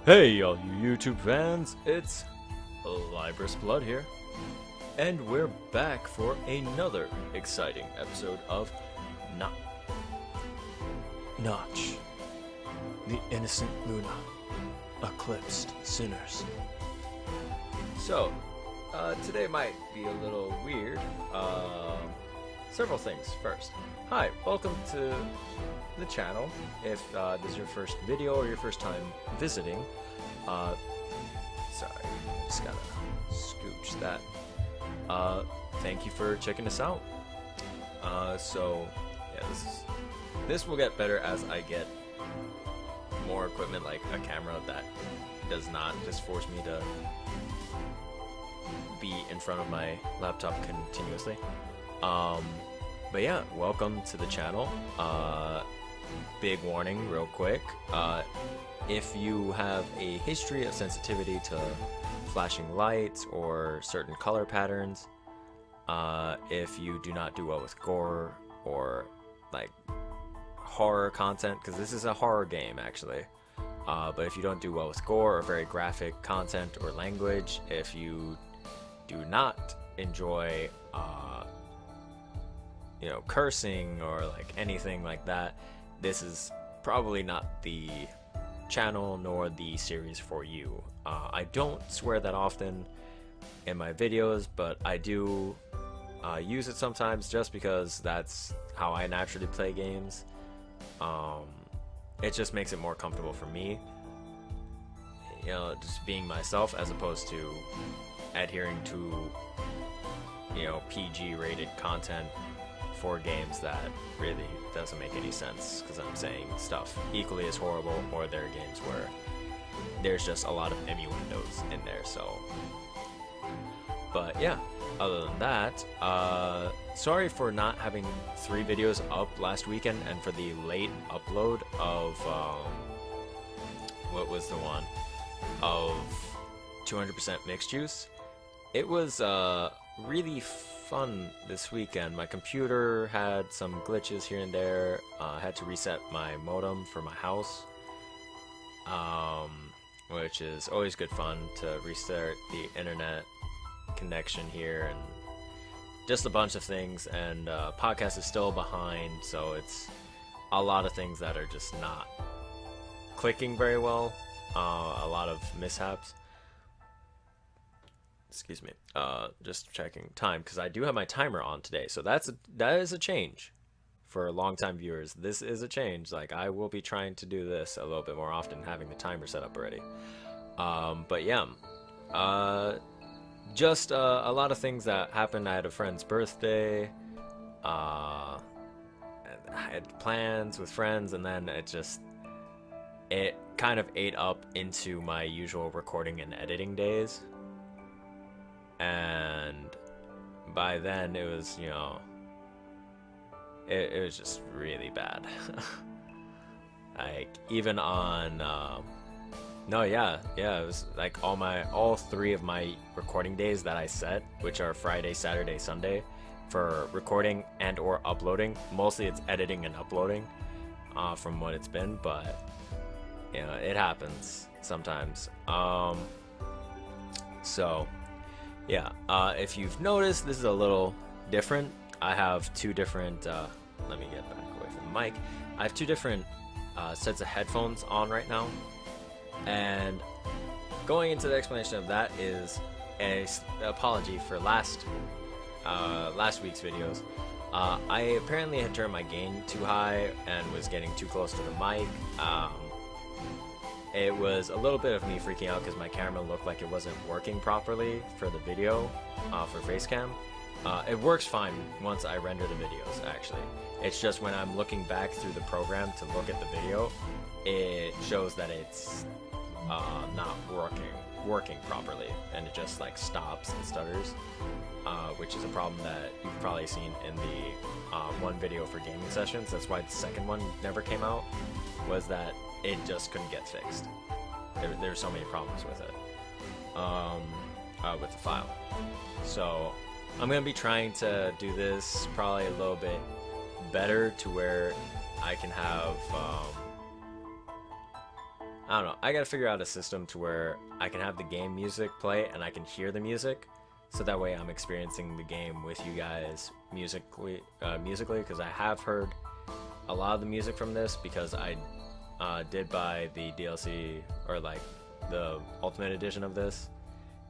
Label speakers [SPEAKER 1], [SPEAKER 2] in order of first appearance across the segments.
[SPEAKER 1] Hey all you YouTube fans, it's Libris Blood here, and we're back for another exciting episode of Notch. The innocent Luna, eclipsed sinners. So, today might be a little weird. Several things. First, hi, welcome to the channel. If this is your first video or your first time visiting, sorry, just gotta scooch that. Thank you for checking us out. So yeah, this will get better as I get more equipment, like a camera that does not just force me to be in front of my laptop continuously. But yeah, welcome to the channel. Big warning real quick, if you have a history of sensitivity to flashing lights or certain color patterns, if you do not do well with gore or like horror content, because this is a horror game actually, but if you don't do well with gore or very graphic content or language, if you do not enjoy cursing or like anything like that, this is probably not the channel nor the series for you. I don't swear that often in my videos, but I do use it sometimes just because that's how I naturally play games. It just makes it more comfortable for me, just being myself as opposed to adhering to PG rated content for games that really doesn't make any sense, because I'm saying stuff equally as horrible, or there are games where there's just a lot of innuendos in there. So, but yeah, other than that, sorry for not having 3 videos up last weekend, and for the late upload of what was the one of 200% mixed juice. It was really fun this weekend. My computer had some glitches here and there. I had to reset my modem for my house, which is always good fun to restart the internet connection here, and just a bunch of things. And podcast is still behind, so it's a lot of things that are just not clicking very well. A lot of mishaps. Excuse me, just checking time, because I do have my timer on today, so that is a change for long-time viewers. This is a change. Like, I will be trying to do this a little bit more often, having the timer set up already. But yeah, just a lot of things that happened. I had a friend's birthday. I had plans with friends, and then it kind of ate up into my usual recording and editing days. And by then it was, it was just really bad. Like, even on it was like all 3 of my recording days that I set, which are Friday, Saturday, Sunday, for recording and or uploading. Mostly it's editing and uploading, from what it's been, but it happens sometimes. So yeah, if you've noticed, this is a little different. I have 2 different, let me get back away from the mic. I have 2 different sets of headphones on right now. And going into the explanation of that is an apology for last week's videos. I apparently had turned my gain too high and was getting too close to the mic. It was a little bit of me freaking out because my camera looked like it wasn't working properly for the video, for Facecam. It works fine once I render the videos, actually. It's just when I'm looking back through the program to look at the video, it shows that it's not working properly, and it just like stops and stutters, which is a problem that you've probably seen in the one video for gaming sessions. That's why the second one never came out, was that it just couldn't get fixed. There's so many problems with it, with the file. So I'm gonna be trying to do this probably a little bit better, to where I can have I don't know. I gotta figure out a system to where I can have the game music play and I can hear the music, so that way I'm experiencing the game with you guys musically. Because I have heard a lot of the music from this because I did buy the DLC or like the Ultimate Edition of this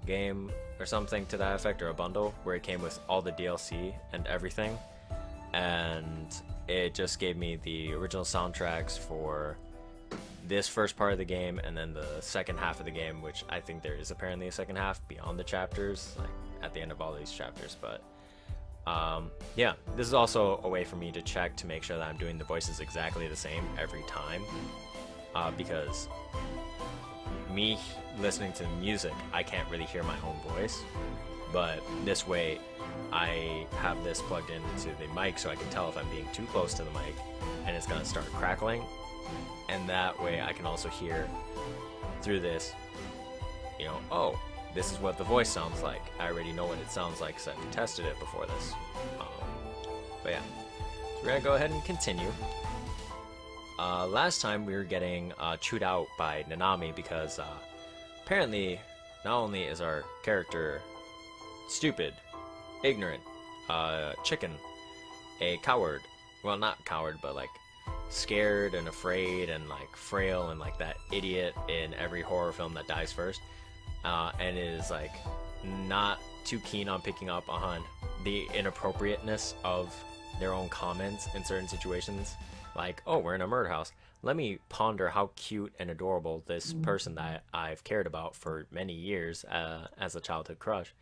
[SPEAKER 1] game or something to that effect, or a bundle where it came with all the DLC and everything, and it just gave me the original soundtracks for this first part of the game and then the second half of the game, which I think there is apparently a second half beyond the chapters, like at the end of all these chapters. But yeah, this is also a way for me to check to make sure that I'm doing the voices exactly the same every time, because me listening to music, I can't really hear my own voice, but this way I have this plugged into the mic so I can tell if I'm being too close to the mic and it's gonna start crackling, and that way I can also hear through this, you know, oh, this is what the voice sounds like. I already know what it sounds like because I've tested it before this. But yeah, so we're gonna go ahead and continue. Last time we were getting chewed out by Nanami because apparently not only is our character stupid, ignorant, chicken, a coward, well, not coward, but like scared and afraid and like frail and like that idiot in every horror film that dies first, and is like not too keen on picking up on the inappropriateness of their own comments in certain situations. Like, oh, we're in a murder house. Let me ponder how cute and adorable this person that I've cared about for many years as a childhood crush,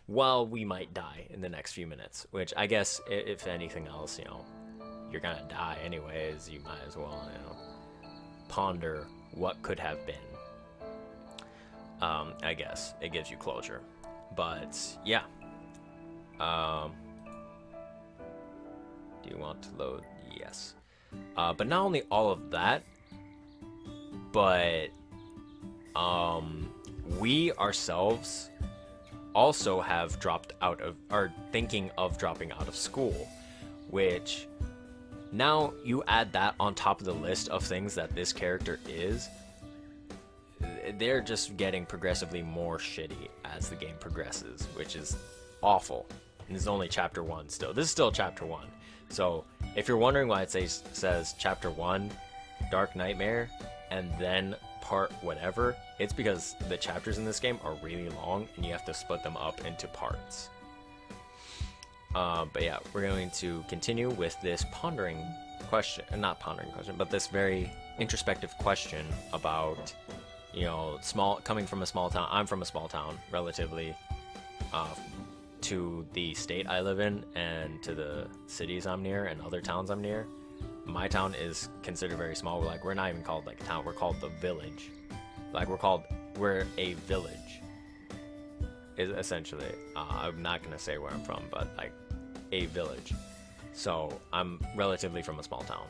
[SPEAKER 1] while we might die in the next few minutes. Which I guess, if anything else, you know, you're gonna die anyways. You might as well, you know, ponder what could have been. I guess it gives you closure. But yeah. Do you want to load? Yes. But not only all of that, but we ourselves also have dropped out of, are thinking of dropping out of school, which now you add that on top of the list of things that this character is, they're just getting progressively more shitty as the game progresses, which is awful. And this is only chapter 1 still. This is still chapter 1. So if you're wondering why it says chapter 1, Dark Nightmare, and then part whatever, it's because the chapters in this game are really long and you have to split them up into parts. But yeah, we're going to continue with this pondering question, not pondering question, but this very introspective question about, you know, coming from a small town. I'm from a small town, relatively, to the state I live in and to the cities I'm near and other towns I'm near. My town is considered very small. Like, we're not even called like a town, we're called the village. Like, we're a village, is essentially. I'm not gonna say where I'm from, but like a village. So I'm relatively from a small town,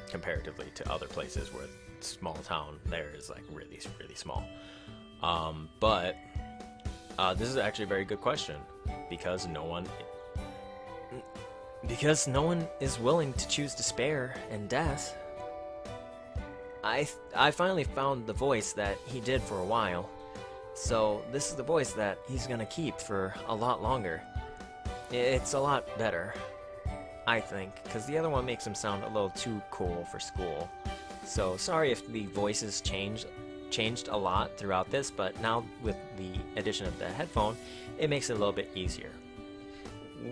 [SPEAKER 1] comparatively to other places where small town there is like really, really small. But this is actually a very good question, because no one is willing to choose despair and death. I finally found the voice that he did for a while, so this is the voice that he's gonna keep for a lot longer. It's a lot better, I think, because the other one makes him sound a little too cool for school. So sorry if the voices changed a lot throughout this, but now with the addition of the headphone, it makes it a little bit easier.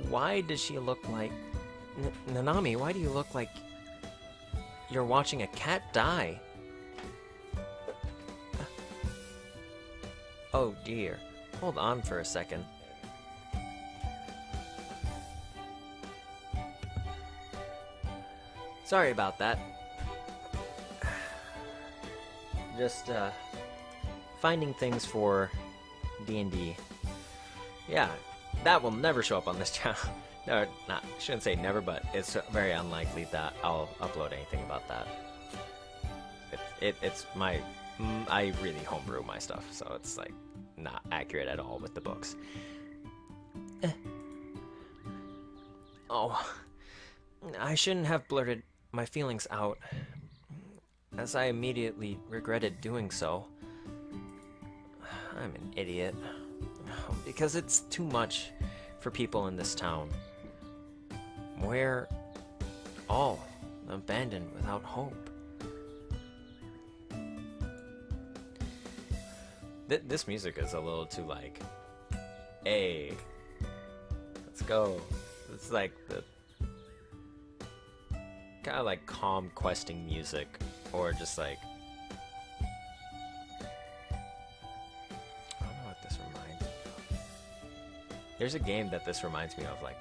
[SPEAKER 1] Why does she look like... Nanami, why do you look like you're watching a cat die? Oh dear. Hold on for a second. Sorry about that. Just finding things for D&D. Yeah, that will never show up on this channel. No, not, shouldn't say never, but it's very unlikely that I'll upload anything about that. It's my... I really homebrew my stuff, so it's like not accurate at all with the books. Oh, I shouldn't have blurted my feelings out. as I immediately regretted doing so. I'm an idiot. Because it's too much for people in this town. We're all abandoned without hope. This music is a little too like, hey, let's go. It's like the kind of like calm questing music, or just like, I don't know what this reminds me of. There's a game that this reminds me of like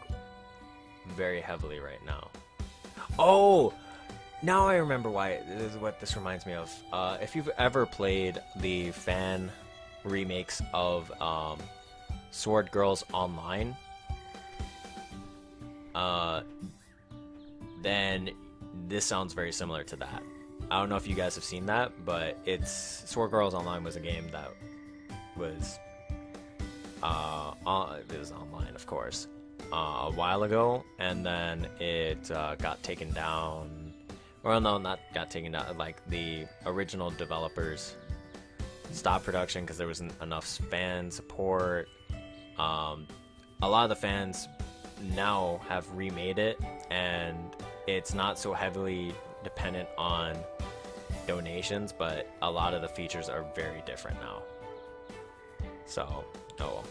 [SPEAKER 1] very heavily right now. Oh, now I remember what this reminds me of. If you've ever played the fan remakes of Sword Girls Online, then this sounds very similar to that. I don't know if you guys have seen that, but Sword Girls Online was a game that was it was online, of course, a while ago, and then it got taken down. Well, no, not got taken down. Like, the original developers stopped production because there wasn't enough fan support. A lot of the fans now have remade it, and it's not so heavily dependent on donations, but a lot of the features are very different now. So, oh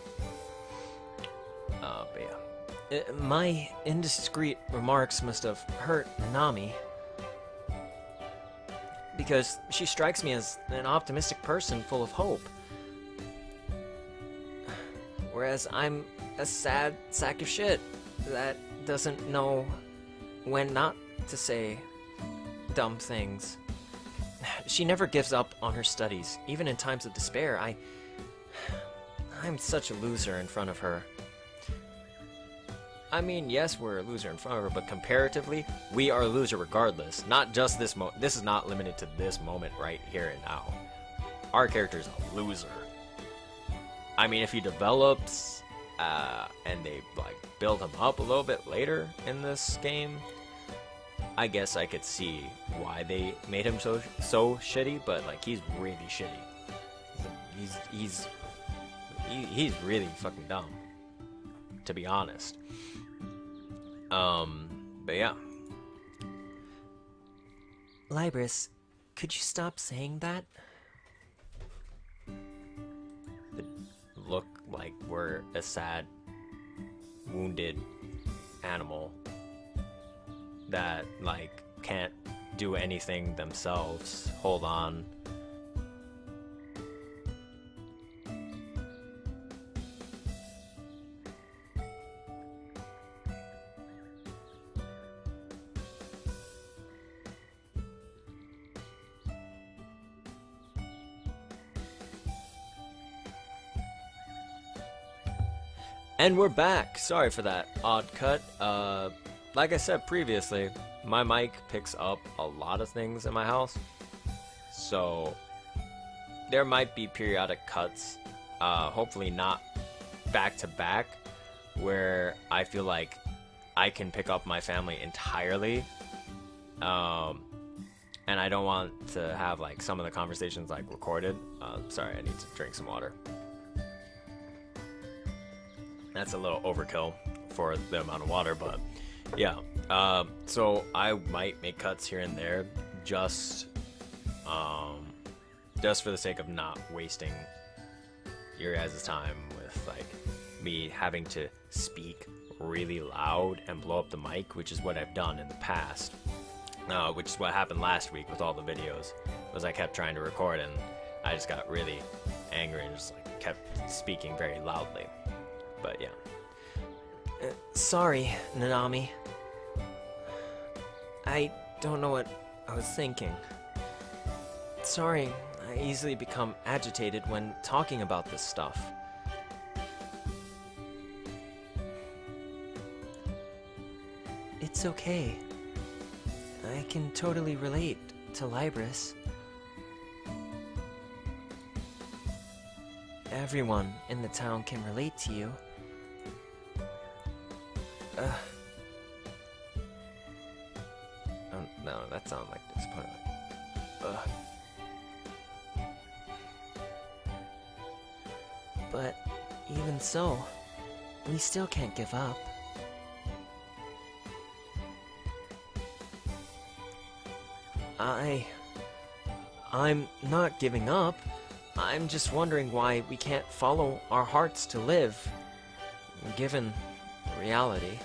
[SPEAKER 1] well. But yeah. My indiscreet remarks must have hurt Nanami, because she strikes me as an optimistic person full of hope, whereas I'm a sad sack of shit that doesn't know when not to say dumb things. She never gives up on her studies, even in times of despair. I'm such a loser in front of her. I mean, yes, we're a loser in front of her, but comparatively, we are a loser regardless. Not just this this is not limited to this moment right here and now. Our character's a loser. I mean, if he develops, and they, like, build him up a little bit later in this game, I guess I could see why they made him so shitty, but, like, he's really shitty. He's really fucking dumb, to be honest. But yeah. Libris, could you stop saying that? It look like we're a sad, wounded animal that, like, can't do anything themselves. Hold on. And we're back. Sorry for that odd cut. Like I said previously, my mic picks up a lot of things in my house, so there might be periodic cuts, hopefully not back to back, where I feel like I can pick up my family entirely, and I don't want to have, like, some of the conversations, like, recorded. Sorry, I need to drink some water. That's a little overkill for the amount of water, but yeah. So I might make cuts here and there, just for the sake of not wasting your guys' time with, like, me having to speak really loud and blow up the mic, which is what I've done in the past. Which is what happened last week with all the videos, was I kept trying to record and I just got really angry and just, like, kept speaking very loudly. But yeah. Sorry, Nanami. I don't know what I was thinking. Sorry, I easily become agitated when talking about this stuff. It's okay. I can totally relate to Libris. Everyone in the town can relate to you. Oh, no, that sounded like disappointment.
[SPEAKER 2] But even so, we still can't give up. I'm not giving up. I'm just wondering why we can't follow our hearts to live, given the reality.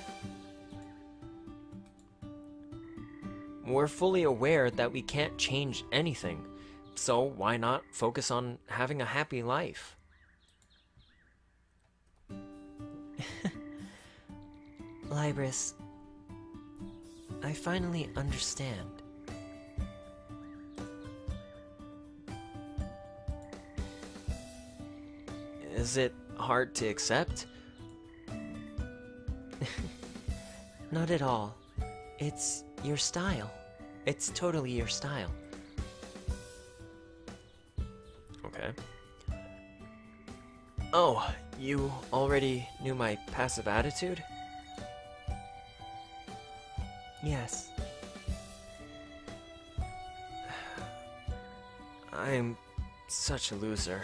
[SPEAKER 2] We're fully aware that we can't change anything, so why not focus on having a happy life? Libris, I finally understand. Is it hard to accept? Not at all. It's your style. It's totally your style. Okay. Oh, you already knew my passive attitude? Yes. I'm such a loser.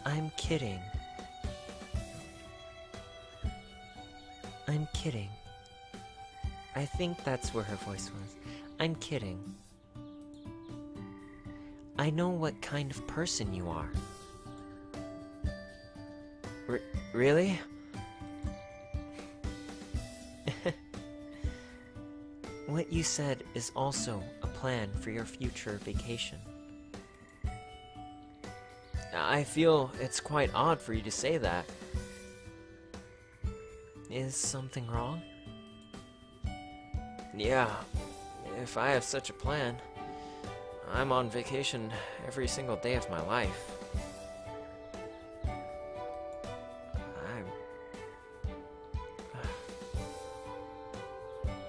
[SPEAKER 2] I'm kidding. I'm kidding. I think that's where her voice was. I'm kidding. I know what kind of person you are. Really? What you said is also a plan for your future vacation. I feel it's quite odd for you to say that. Is something wrong? Yeah, if I have such a plan, I'm on vacation every single day of my life.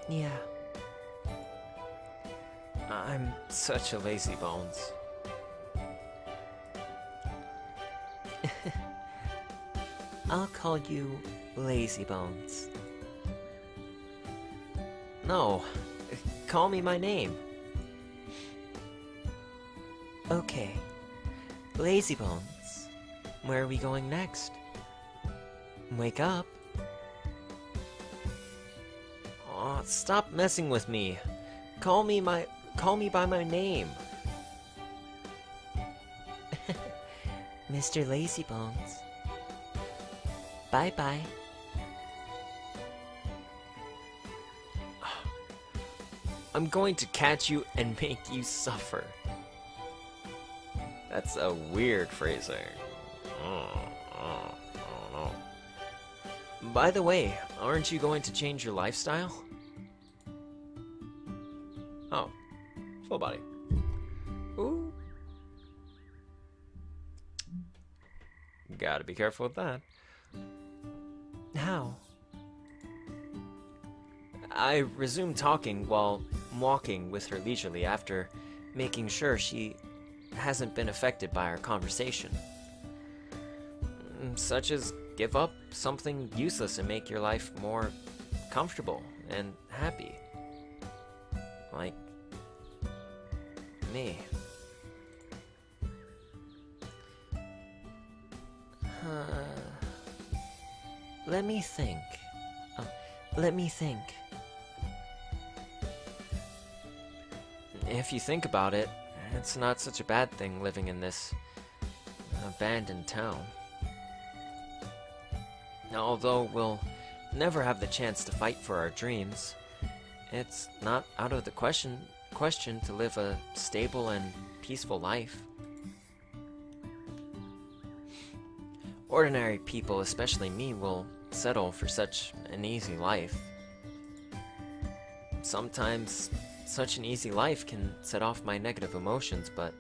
[SPEAKER 2] Yeah. I'm such a lazy bones. I'll call you Lazy Bones. No, call me my name. Okay, Lazy Bones. Where are we going next? Wake up. Aw, stop messing with me. Call me by my name. Mr. Lazy Bones. Bye-bye. I'm going to catch you and make you suffer. That's a weird phrasing. I don't know. By the way, aren't you going to change your lifestyle? Oh, full body. Ooh. Gotta be careful with that. How? I resumed talking while walking with her leisurely after making sure she hasn't been affected by our conversation. Such as give up something useless and make your life more comfortable and happy. Like me. Let me think. Let me think. If you think about it, it's not such a bad thing living in this abandoned town. Although we'll never have the chance to fight for our dreams, it's not out of the question to live a stable and peaceful life. Ordinary people, especially me, will settle for such an easy life. Sometimes such an easy life can set off my negative emotions, but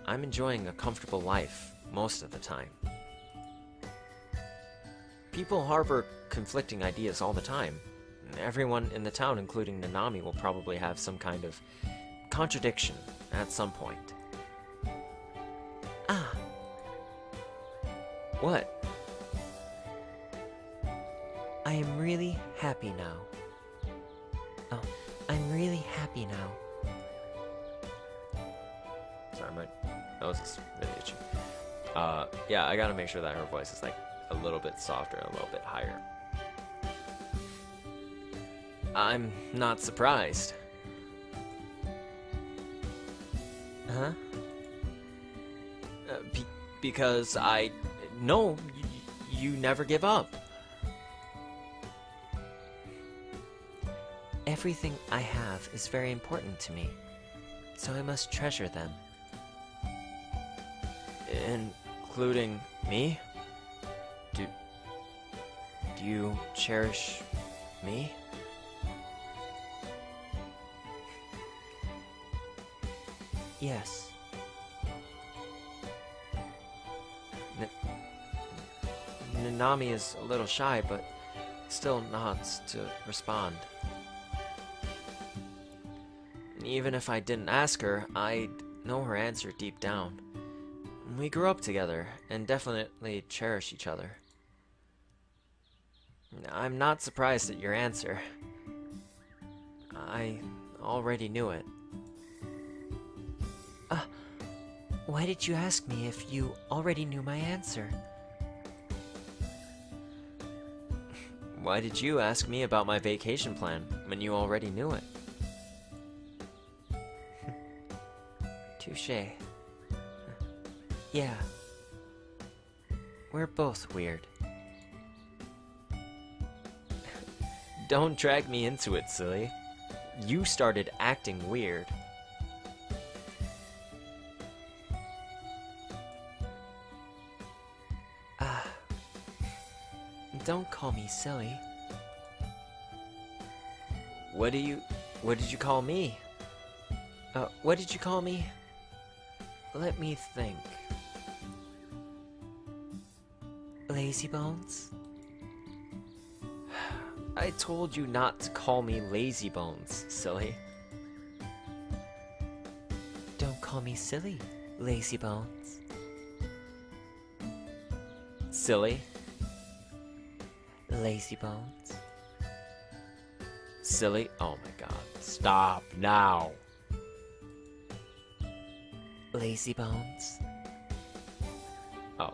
[SPEAKER 2] I'm enjoying a comfortable life most of the time. People harbor conflicting ideas all the time. Everyone in the town, including Nanami, will probably have some kind of contradiction at some point. Ah. What? I am really happy now. Oh. really happy now.
[SPEAKER 1] Sorry, my nose is really itchy. Yeah, I gotta make sure that her voice is like a little bit softer, a little bit higher.
[SPEAKER 2] I'm not surprised. Huh? Because I know you never give up. Everything I have is very important to me, so I must treasure them. Including me? Do you cherish me? Yes. Nanami is a little shy, but still nods to respond. Even if I didn't ask her, I'd know her answer deep down. We grew up together, and definitely cherish each other. I'm not surprised at your answer. I already knew it. Why did you ask me if you already knew my answer? Why did you ask me about my vacation plan when you already knew it? Touché. Yeah. We're both weird. Don't drag me into it, silly. You started acting weird. Don't call me silly. What did you call me? What did you call me? Let me think. Lazy bones? I told you not to call me lazy bones, silly. Don't call me silly, lazy bones. Silly. Lazy bones. Silly. Oh my god.
[SPEAKER 1] Stop now.
[SPEAKER 2] Lazy bones.
[SPEAKER 1] Oh.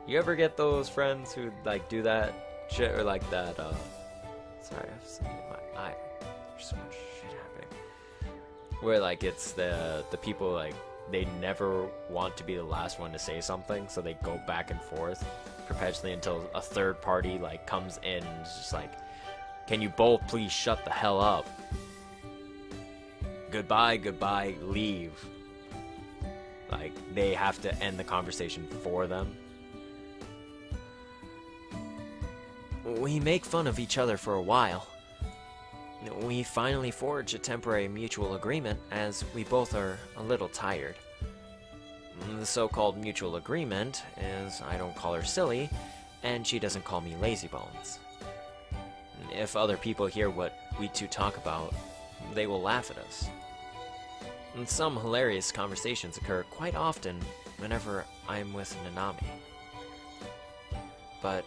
[SPEAKER 1] You ever get those friends who like do that shit or like that, sorry, I have something in my eye. There's so much shit happening. Where like it's the people like they never want to be the last one to say something, so they go back and forth perpetually until a third party like comes in and is just like, can you both please shut the hell up? Goodbye, goodbye, leave. Like they have to end the conversation for them. We make fun of each other for a while. We finally forge a temporary mutual agreement as we both are a little tired. The so-called mutual agreement is I don't call her silly, and she doesn't call me lazy bones. If other people hear what we two talk about, they will laugh at us. And some hilarious conversations occur quite often whenever I'm with Nanami. But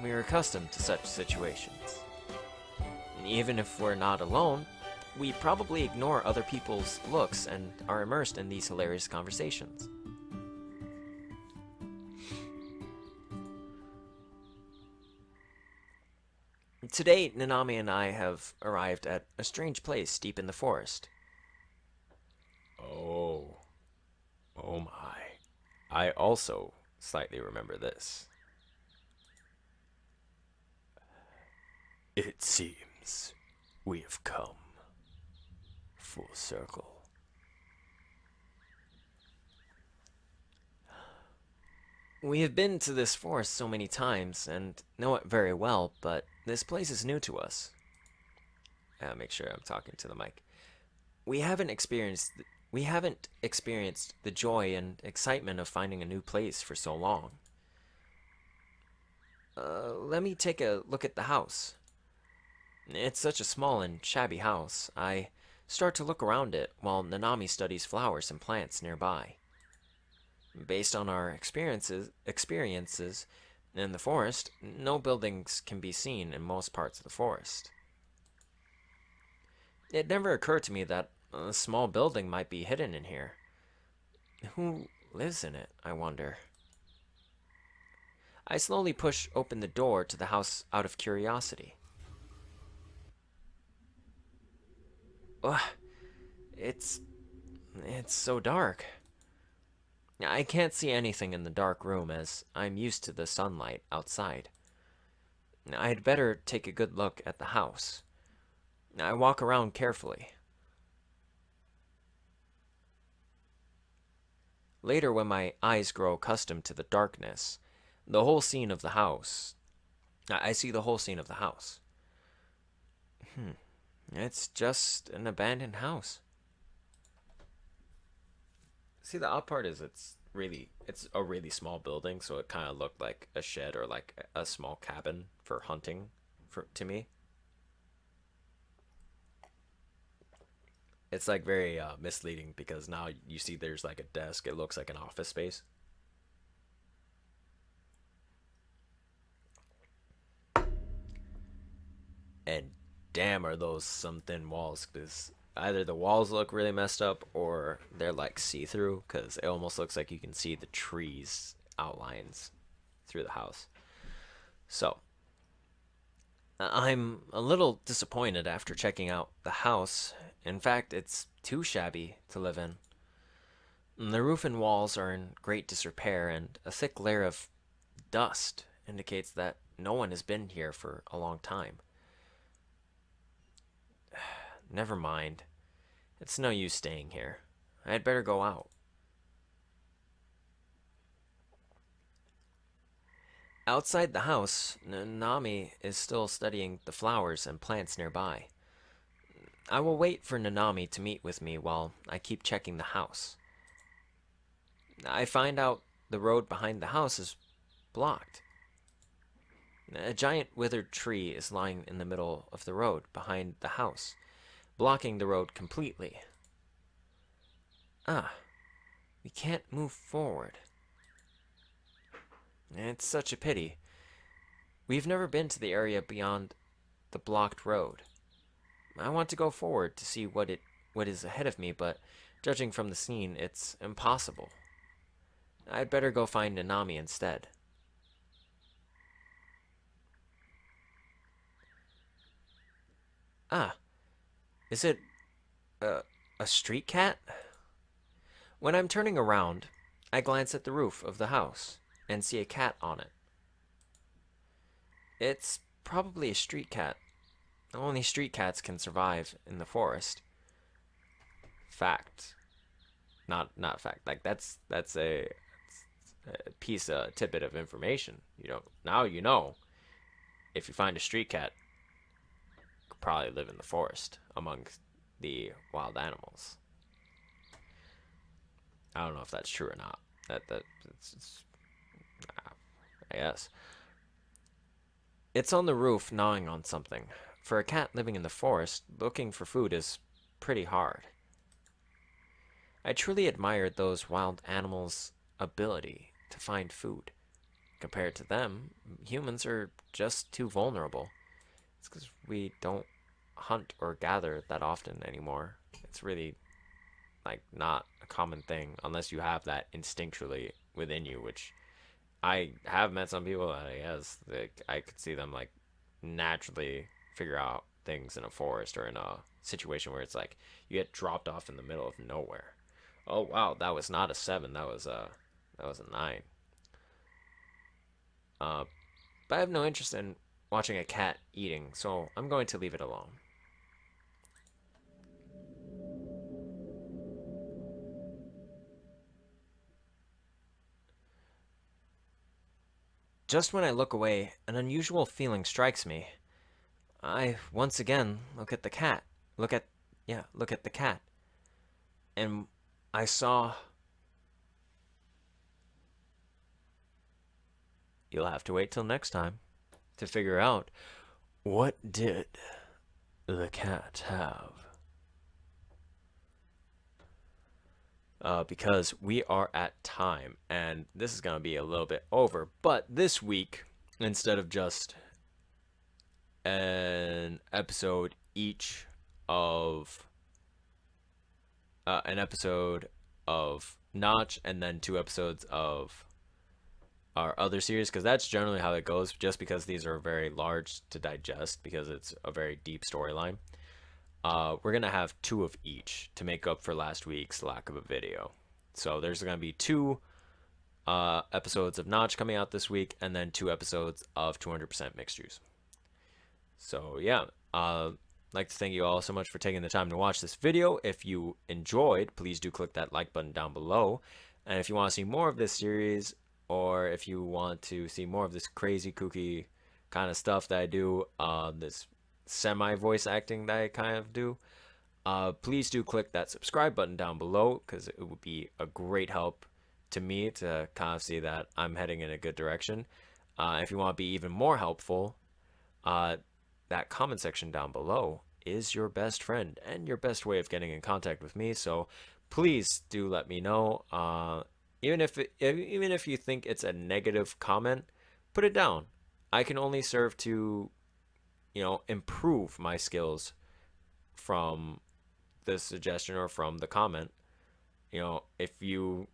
[SPEAKER 1] we're accustomed to such situations. Even if we're not alone, we probably ignore other people's looks and are immersed in these hilarious conversations. Today, Nanami and I have arrived at a strange place deep in the forest. Oh. Oh my. I also slightly remember this. It seems we have come full circle.
[SPEAKER 2] We have been to this forest so many times and know it very well, but this place is new to us. Make sure I'm talking to the mic. We haven't experienced the joy and excitement of finding a new place for so long. Let me take a look at the house. It's such a small and shabby house. I start to look around it while Nanami studies flowers and plants nearby. Based on our experiences in the forest, no buildings can be seen in most parts of the forest. It never occurred to me that a small building might be hidden in here. Who lives in it, I wonder? I slowly push open the door to the house out of curiosity. Ugh, it's it's so dark. I can't see anything in the dark room as I'm used to the sunlight outside. I'd better take a good look at the house. I walk around carefully. Later, when my eyes grow accustomed to the darkness, the whole scene of the house. I see the whole scene of the house. It's just an abandoned house. See, the odd part is it's a really small building, so it kind of looked like a shed or like a small cabin for hunting for to me. It's like very misleading because now you see there's like a desk. It looks like an office space. And damn, are those some thin walls? Because either the walls look really messed up or they're like see through. Because it almost looks like you can see the trees outlines through the house. So I'm a little disappointed after checking out the house. In fact, it's too shabby to live in. The roof and walls are in great disrepair, and a thick layer of dust indicates that no one has been here for a long time. Never mind. It's no use staying here. I'd better go out. Outside the house, Nanami is still studying the flowers and plants nearby. I will wait for Nanami to meet with me while I keep checking the house. I find out the road behind the house is blocked. A giant withered tree is lying in the middle of the road behind the house, blocking the road completely. Ah, we can't move forward. It's such a pity. We've never been to the area beyond the blocked road. I want to go forward to see what is ahead of me, but judging from the scene, it's impossible. I'd better go find Nanami instead. Ah, is it a street cat? When I'm turning around, I glance at the roof of the house and see a cat on it. It's probably a street cat. Only street cats can survive in the forest. Fact. Not fact. Like that's a piece of tidbit of information. Now you know. If you find a street cat, you could probably live in the forest among the wild animals. I don't know if that's true or not. It's I guess. It's on the roof gnawing on something. For a cat living in the forest, looking for food is pretty hard. I truly admired those wild animals' ability to find food. Compared to them, humans are just too vulnerable. It's because we don't hunt or gather that often anymore. It's really like not a common thing unless you have that instinctually within you, which I have met some people that I guess I could see them like naturally figure out things in a forest or in a situation where it's like you get dropped off in the middle of nowhere. Oh wow, that was not a 7. That was a 9. But I have no interest in watching a cat eating, so I'm going to leave it alone. Just when I look away, an unusual feeling strikes me. I once again look at the cat. Look at the cat. And I saw. You'll have to wait till next time to figure out what did the cat have. Because we are at time, and this is going to be a little bit over, but this week, instead of just an episode each
[SPEAKER 1] of an episode of Notch, and then 2 episodes of our other series, because that's generally how it goes, just because these are very large to digest because it's a very deep storyline. We're gonna have 2 of each to make up for last week's lack of a video. So there's gonna be 2 episodes of Notch coming out this week, and then 2 episodes of 200% mixed juice. So yeah, I'd like to thank you all so much for taking the time to watch this video. If you enjoyed, please do click that like button down below. And if you want to see more of this series, or if you want to see more of this crazy kooky kind of stuff that I do, this semi voice acting that I kind of do, please do click that subscribe button down below, because it would be a great help to me to kind of see that I'm heading in a good direction. If you want to be even more helpful, that comment section down below is your best friend and your best way of getting in contact with me. So please do let me know. Even if you think it's a negative comment, put it down. I can only serve to, improve my skills from the suggestion or from the comment. If you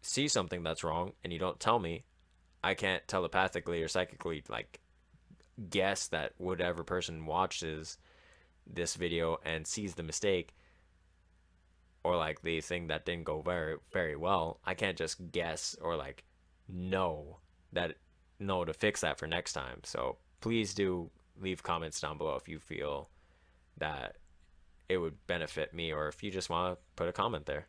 [SPEAKER 1] see something that's wrong and you don't tell me, I can't telepathically or psychically guess that whatever person watches this video and sees the mistake, or the thing that didn't go very very well. I can't just guess or know to fix that for next time. So please do leave comments down below if you feel that it would benefit me, or if you just want to put a comment there.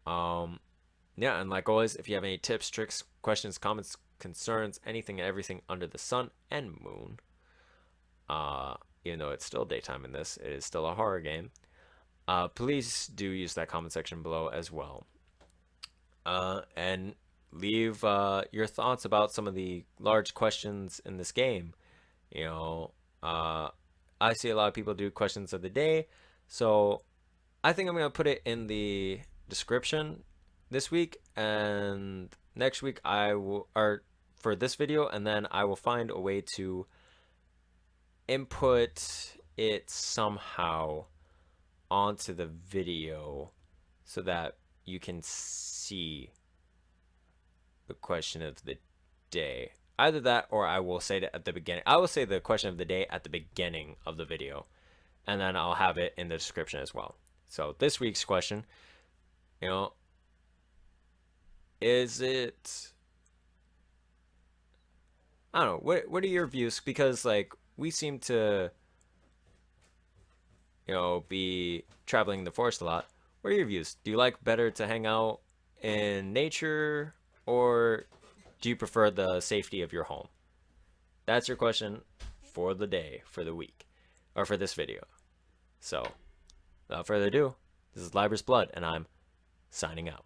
[SPEAKER 1] Yeah, and like always, if you have any tips, tricks, questions, comments, concerns, anything and everything under the sun and moon, even though it's still daytime in this, it is still a horror game, please do use that comment section below as well. And leave your thoughts about some of the large questions in this game. I see a lot of people do questions of the day, so I think I'm going to put it in the description this week, and next week for this video, and then I will find a way to input it somehow onto the video so that you can see the question of the day. Either that, or I will say it at the beginning. I will say the question of the day at the beginning of the video, and then I'll have it in the description as well. So this week's question, is it, I don't know, what are your views? Because we seem to be traveling the forest a lot. What are your views? Do you like better to hang out in nature, or do you prefer the safety of your home? That's your question for the day, for the week, or for this video. So without further ado, this is Libra's Blood, and I'm signing out.